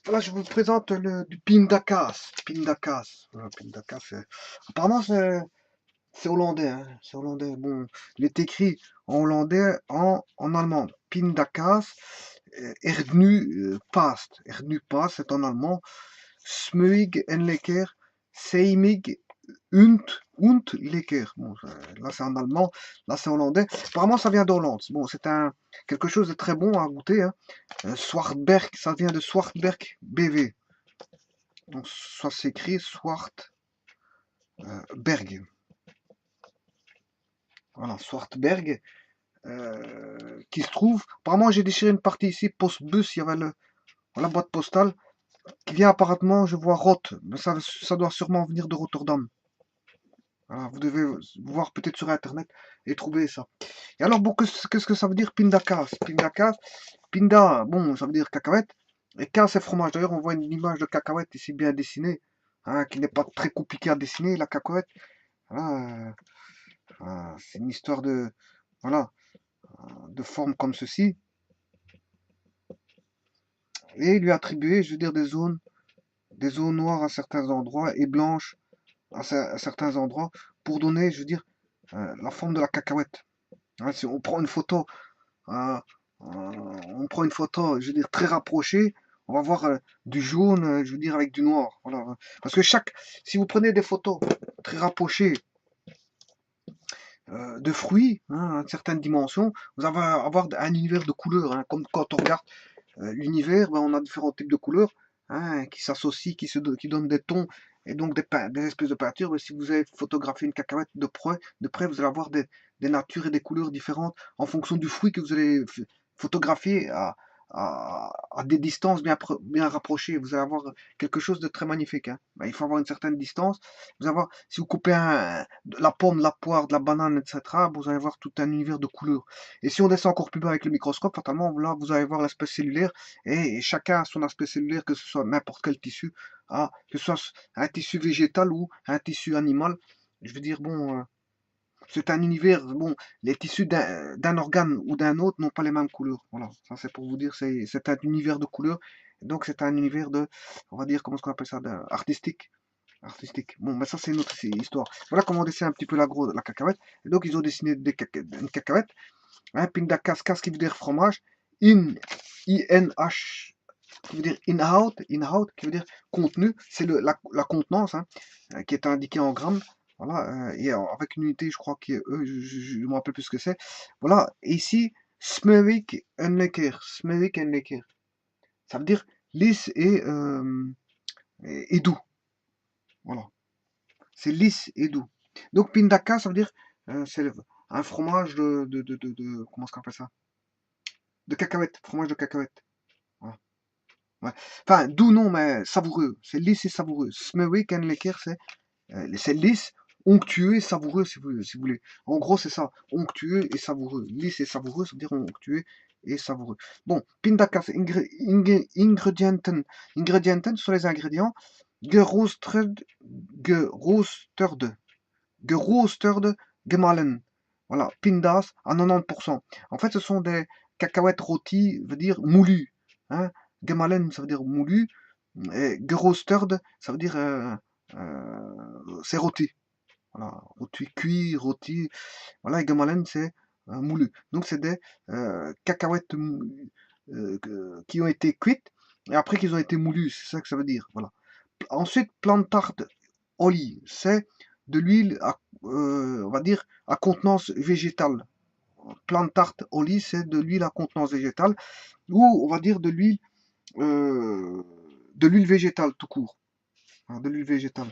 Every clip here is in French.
Voilà, je vous présente du Pindakas. Pindakas. Voilà, Pindakas, apparemment, c'est hollandais, hein. C'est hollandais. Bon, il est écrit en hollandais, en allemand. Pindakas, Erdnu Past. Erdnu Past, c'est en allemand. Smeuig en lekker, Seimig und lekker. Bon, là, c'est en allemand. Là, c'est hollandais. Apparemment, ça vient d'Hollande. Bon, c'est quelque chose de très bon à goûter, hein. Swartberg, ça vient de Swartberg BV. Donc ça s'écrit Swartberg. Voilà, Swartberg, qui se trouve. Apparemment, j'ai déchiré une partie ici, postbus, il y avait la boîte postale, qui vient apparemment, je vois Roth, mais ça doit sûrement venir de Rotterdam. Voilà, vous devez voir peut-être sur internet et trouver ça. Et alors, bon, qu'est-ce que ça veut dire Pindakas? Pindakas, Pinda, bon, ça veut dire cacahuète. Et K, c'est fromage. D'ailleurs, on voit une image de cacahuète ici bien dessinée, hein, qui n'est pas très compliquée à dessiner, la cacahuète. Voilà, c'est une histoire voilà, de forme comme ceci. Et lui attribuer, je veux dire, des zones noires à certains endroits et blanches à certains endroits pour donner, je veux dire, la forme de la cacahuète. Hein, si on prend une photo, euh, on prend une photo, je veux dire, très rapprochée, on va voir du jaune, je veux dire, avec du noir. Voilà. Parce que si vous prenez des photos très rapprochées de fruits, hein, à certaines dimensions, vous allez avoir un univers de couleurs, hein, comme quand on regarde l'univers, ben, on a différents types de couleurs, hein, qui s'associent, qui donnent des tons et donc des espèces de peintures. Mais si vous avez photographié une cacahuète de près, vous allez avoir des natures et des couleurs différentes en fonction du fruit que vous allez photographier à des distances bien rapprochées. Vous allez avoir quelque chose de très magnifique, hein. Ben, il faut avoir une certaine distance. Vous allez avoir, si vous coupez la pomme, la poire, de la banane, etc., vous allez avoir tout un univers de couleurs. Et si on descend encore plus bas avec le microscope, fatalement, là, vous allez voir l'aspect cellulaire, et chacun a son aspect cellulaire, que ce soit n'importe quel tissu, que ce soit un tissu végétal ou un tissu animal. Je veux dire, bon, c'est un univers, bon, les tissus d'un organe ou d'un autre n'ont pas les mêmes couleurs. Voilà, ça c'est pour vous dire, c'est un univers de couleurs, donc c'est un univers on va dire, comment est-ce qu'on appelle ça, artistique. Artistique. Bon, mais ça, c'est une autre histoire. Voilà comment on dessine un petit peu la cacahuète. Et donc, ils ont dessiné une cacahuète. Un pindakas, kas qui veut dire fromage. I-N-H, qui veut dire inhoud, qui veut dire contenu. C'est la contenance, hein, qui est indiquée en grammes. Voilà, et avec une unité, je crois que je ne me rappelle plus ce que c'est. Voilà, et ici, smeuig en lekker. Smeuig en lekker. Ça veut dire lisse et doux. Voilà. C'est lisse et doux. Donc pindaka, ça veut dire c'est un fromage comment est-ce qu'on appelle ça? De cacahuète, fromage de cacahuète. Voilà. Ouais. Enfin, doux non, mais savoureux. C'est lisse et savoureux. Smeuig en lekker, c'est lisse, onctueux et savoureux, si vous voulez. En gros, c'est ça. Onctueux et savoureux. Lisse et savoureux, ça veut dire onctueux et savoureux. Bon, pindakas, ingredienten. Ingredienten, ce sont les ingrédients. Geroosterd, geroosterd. Geroosterd gemalen. Voilà, pindas à 90%. En fait, ce sont des cacahuètes rôties, veut dire moulues. Hein. Gemalen, ça veut dire moulu. Et geroosterd, ça veut dire c'est rôti. Voilà, rôti cuit, rôti. Voilà, et gemalen, c'est moulu. Donc, c'est des cacahuètes qui ont été cuites et après qu'ils ont été moulues. C'est ça que ça veut dire. Voilà. Ensuite, plantaard olie, c'est de l'huile, on va dire, à contenance végétale. Plantaard olie, c'est de l'huile à contenance végétale, ou on va dire euh, de l'huile végétale tout court. Hein, de l'huile végétale.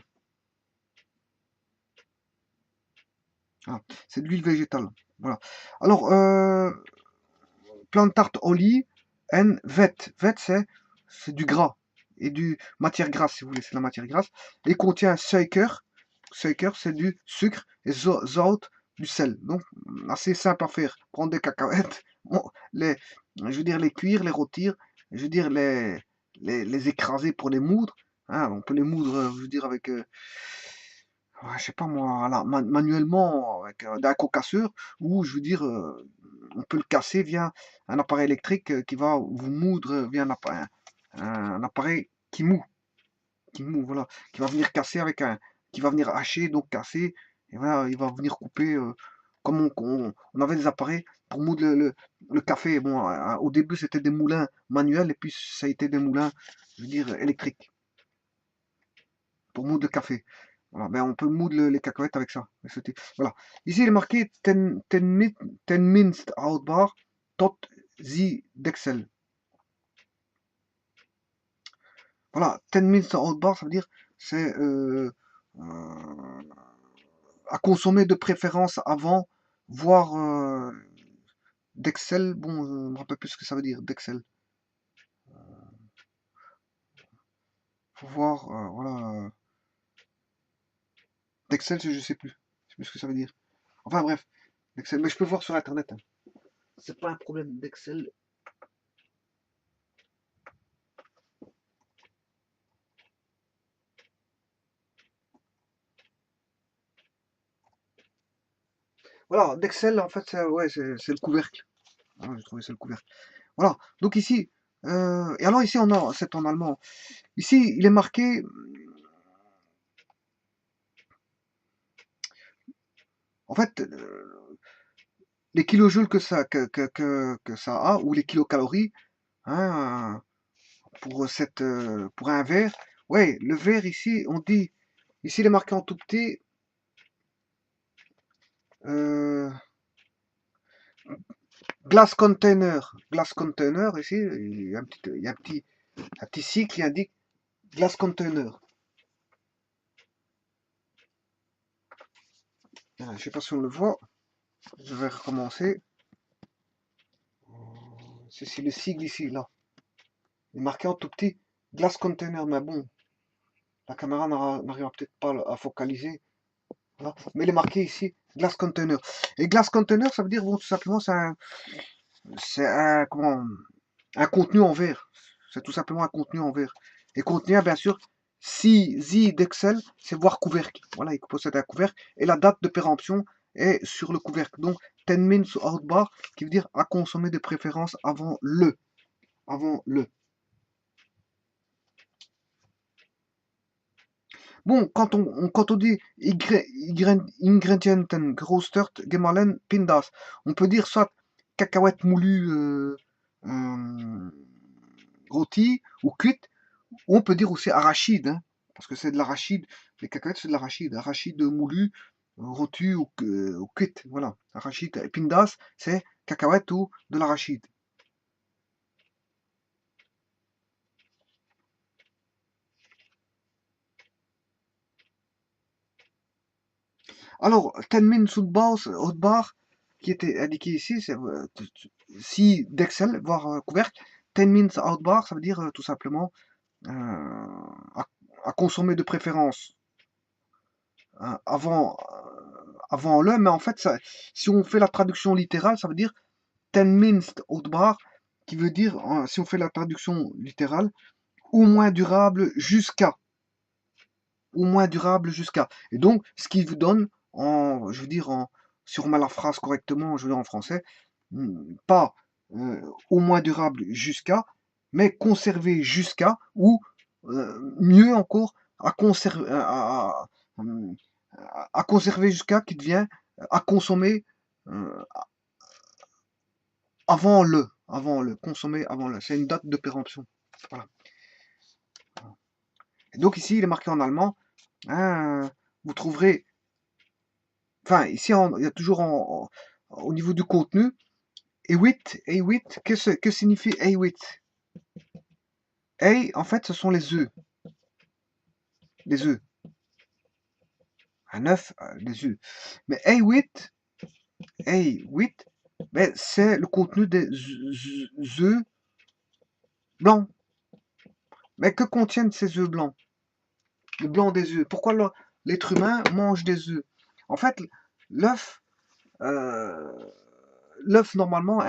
Voilà. C'est de l'huile végétale. Voilà. Alors, plantaard olie, en vet. Vet, c'est du gras et du matière grasse, si vous voulez, c'est la matière grasse. Et contient suiker. Suiker, c'est du sucre. Et zout, du sel. Donc, assez simple à faire. Prendre des cacahuètes, bon, je veux dire les cuire, les rôtir, je veux dire les écraser pour les moudre. Hein, on peut les moudre, je veux dire, avec, ouais, je sais pas moi, manuellement, avec d'un concasseur, ou je veux dire, on peut le casser via un appareil électrique qui va vous moudre via un appareil. un appareil qui mou, voilà, qui va venir casser avec qui va venir hacher, donc casser, et voilà, il va venir couper, comme on avait des appareils pour moudre le café. Bon, au début c'était des moulins manuels, et puis ça a été des moulins, je veux dire, électriques, pour moudre le café. Voilà, ben on peut moudre les cacahuètes avec ça. Voilà. Ici il est marqué 10 minced out bar, tot the d'Excel. Voilà, 10 minutes out bar, ça veut dire c'est euh, à consommer de préférence avant, voire d'Excel. Bon, je ne me rappelle plus ce que ça veut dire, d'Excel. Faut voir, voilà. D'Excel, je sais plus. Je sais plus ce que ça veut dire. Enfin bref, d'Excel, mais je peux voir sur internet, hein. C'est pas un problème d'Excel. Voilà, d'Excel, en fait, ouais, c'est le couvercle. Voilà, j'ai trouvé c'est le couvercle. Voilà, donc ici, et alors ici, on a, c'est en allemand. Ici, il est marqué, en fait, les kilojoules que ça a, ou les kilocalories, hein, pour un verre. Ouais, le verre ici, on dit, ici il est marqué en tout petit, euh, glass container, ici, il y a un petit sigle qui indique glass container. Je sais pas si on le voit, je vais recommencer. C'est le sigle ici, là. Il est marqué en tout petit glass container, mais bon, la caméra n'arrivera peut-être pas à focaliser. Voilà. Mais il est marqué ici glass container. Et glass container, ça veut dire bon, tout simplement comment, un contenu en verre. C'est tout simplement un contenu en verre. Et contenir, bien sûr, si d'Excel, c'est voir couvercle. Voilà, il possède un couvercle. Et la date de péremption est sur le couvercle. Donc 10 minutes out bar, qui veut dire à consommer de préférence avant le. Avant le. Bon, quand on dit Ingredienten Großstört Gemalen Pindas, on peut dire soit cacahuètes moulues rôties ou cuites, ou on peut dire aussi arachide, hein, parce que c'est de l'arachide. Les cacahuètes, c'est de l'arachide. Arachide moulu, rôti ou cuite. Voilà, arachide. Et pindas, c'est cacahuètes ou de l'arachide. Alors, Tenmin Hotbar, qui était indiqué ici, c'est si d'Excel, voire couvercle. 10 minutes outbar, ça veut dire tout simplement à, à consommer de préférence hein, avant le, mais en fait, ça, si on fait la traduction littérale, ça veut dire 10 minutes outbar, qui veut dire, si on fait la traduction littérale, au moins durable jusqu'à. Au moins durable jusqu'à. Et donc, ce qui vous donne, je veux dire, si on remet la phrase correctement, je veux dire en français, pas au moins durable jusqu'à, mais conserver jusqu'à, ou mieux encore, à conserver jusqu'à, qui devient à consommer euh, consommer avant le. C'est une date de péremption. Voilà. Et donc ici, il est marqué en allemand. Hein, vous trouverez. Enfin, ici, il y a toujours au niveau du contenu. A8, que signifie A8? A, en fait, ce sont les œufs. Les œufs. Un œuf, les œufs. Mais A8, ben, c'est le contenu des œufs blancs. Mais que contiennent ces œufs blancs? Le blanc des œufs. Pourquoi l'être humain mange des œufs? En fait, l'œuf, euh, normalement,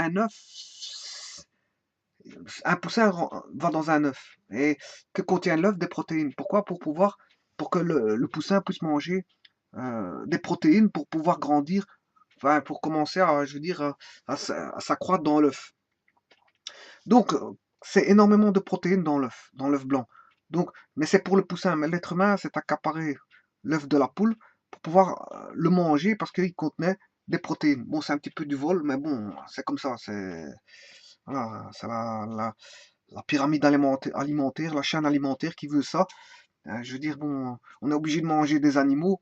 un poussin va dans un œuf. Et que contient l'œuf? Des protéines. Pourquoi? Pour que le poussin puisse manger des protéines pour pouvoir grandir, enfin, pour commencer à, je veux dire, à s'accroître dans l'œuf. Donc, c'est énormément de protéines dans l'œuf blanc. Donc, mais c'est pour le poussin. Mais l'être humain s'est accaparé l'œuf de la poule pour pouvoir le manger parce qu'il contenait des protéines. Bon, c'est un petit peu du vol, mais bon, c'est comme ça. C'est voilà, c'est la pyramide alimentaire, la chaîne alimentaire qui veut ça. Je veux dire, bon, on est obligé de manger des animaux.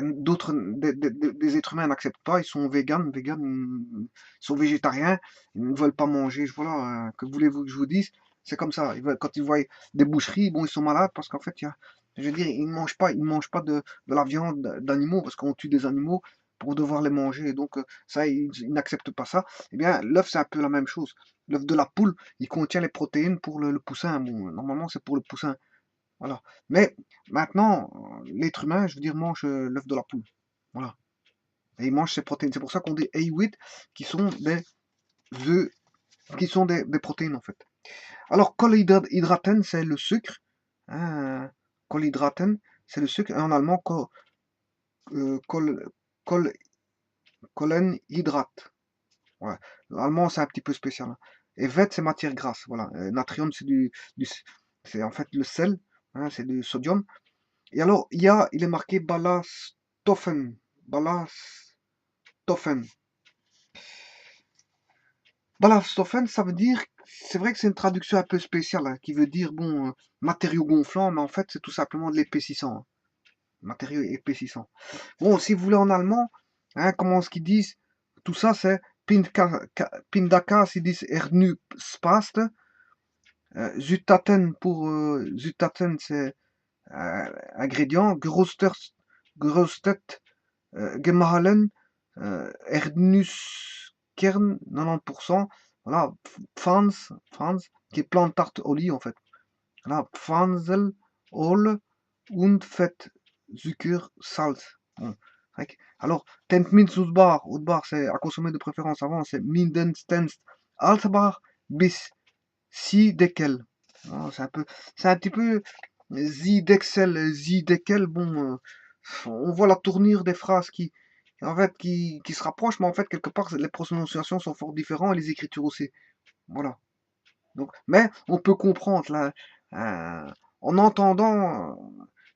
D'autres, des êtres humains n'acceptent pas. Ils sont véganes, ils sont végétariens. Ils ne veulent pas manger. Voilà, que voulez-vous que je vous dise? C'est comme ça. Quand ils voient des boucheries, bon, ils sont malades parce qu'en fait, je veux dire, ils mangent pas de la viande d'animaux parce qu'on tue des animaux pour devoir les manger. Donc, ça, ils n'acceptent pas ça. Eh bien, l'œuf, c'est un peu la même chose. L'œuf de la poule, il contient les protéines pour le poussin. Bon, normalement, c'est pour le poussin. Voilà. Mais maintenant, l'être humain, je veux dire, mange l'œuf de la poule. Voilà. Et il mange ses protéines. C'est pour ça qu'on dit A8 qui sont des œufs, qui sont des protéines en fait. Alors, Kohlenhydraten, c'est le sucre. Hein, Kohlenhydraten, c'est le sucre. Et en allemand, euh, Kohl- Kohl- Kohlenhydrate. Ouais. L'allemand, c'est un petit peu spécial, hein. Et vet, c'est matière grasse. Voilà. Natrium, c'est en fait le sel. Hein, c'est du sodium. Et alors, il est marqué Ballaststoffen. Ballaststoffen. Ballaststoffen, ça veut dire, c'est vrai que c'est une traduction un peu spéciale, hein, qui veut dire, bon, matériau gonflant, mais en fait, c'est tout simplement de l'épaississant, hein. Matériau épaississant. Bon, si vous voulez en allemand, hein, comment est-ce qu'ils disent, tout ça, c'est Pindaka, ils disent Ernüspast. Zutaten, c'est ingrédient. Grostet, Gemahlen, Erdnusskern, 90%. Voilà, Pfans, qui est plant tarte au lit en fait. Voilà, Pfanzel, Ol und Fett, Zucker, Salz. Bon. Alors, Tentmin Udbar, c'est à consommer de préférence avant, c'est Mindestens Altbar bis Si Deckel. Voilà, c'est un petit peu Zidexel, bon, on voit la tournure des phrases en fait, qui se rapprochent, mais en fait, quelque part, les prononciations sont fort différentes et les écritures aussi. Voilà. Donc, mais on peut comprendre, là, en entendant,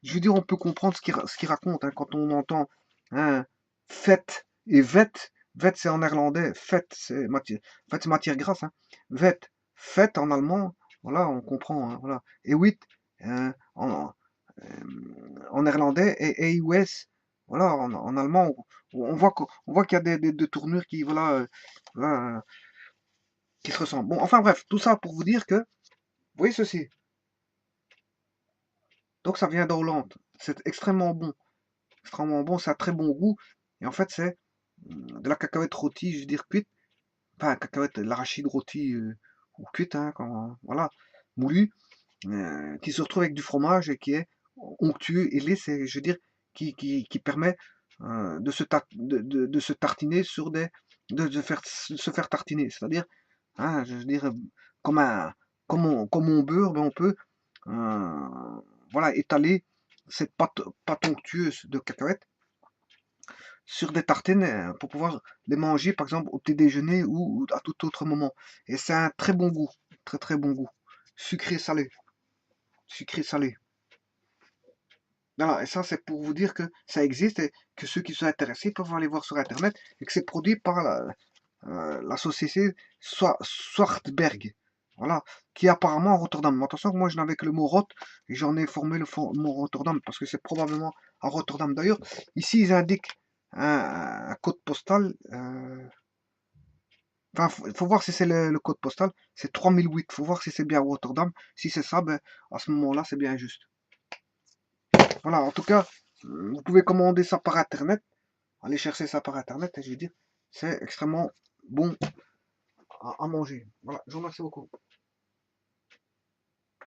je veux dire, on peut comprendre ce qu'il raconte, hein, quand on entend, hein, fête et vet. Vet, c'est en néerlandais, fête, c'est matière grasse, hein. Vet, fête en allemand, voilà, on comprend, hein, voilà. Et huit, en néerlandais, et EUS, voilà, en allemand, on voit qu'il y a des tournures qui, voilà, qui se ressemblent. Bon, enfin bref, tout ça pour vous dire que, vous voyez ceci, donc ça vient d'Hollande, c'est extrêmement bon, ça a très bon goût, et en fait c'est de la cacahuète rôtie, je veux dire cuite, enfin cacahuète, l'arachide rôti ou cuite, hein, voilà, moulu, qui se retrouve avec du fromage et qui est onctueux et lisse, et je veux dire, qui permet de se tartiner de se faire tartiner, c'est-à-dire, hein, je veux dire, comme comme on beurre, ben on peut, voilà, étaler cette pâte onctueuse de cacahuètes sur des tartines pour pouvoir les manger, par exemple, au petit déjeuner ou à tout autre moment. Et c'est un très bon goût, très très bon goût, sucré salé, sucré salé. Voilà, et ça c'est pour vous dire que ça existe et que ceux qui sont intéressés peuvent aller voir sur internet et que c'est produit par la société Swartberg. Voilà, qui est apparemment à Rotterdam. Mais attention que moi je n'avais que le mot Rot et j'en ai formé le mot Rotterdam parce que c'est probablement à Rotterdam. D'ailleurs, ici ils indiquent un code postal. Enfin, faut voir si c'est le code postal. C'est 3008. Faut voir si c'est bien Rotterdam. Si c'est ça, ben, à ce moment-là, c'est bien juste. Voilà, en tout cas, vous pouvez commander ça par internet. Allez chercher ça par internet et je veux dire, c'est extrêmement bon à manger. Voilà, je vous remercie beaucoup.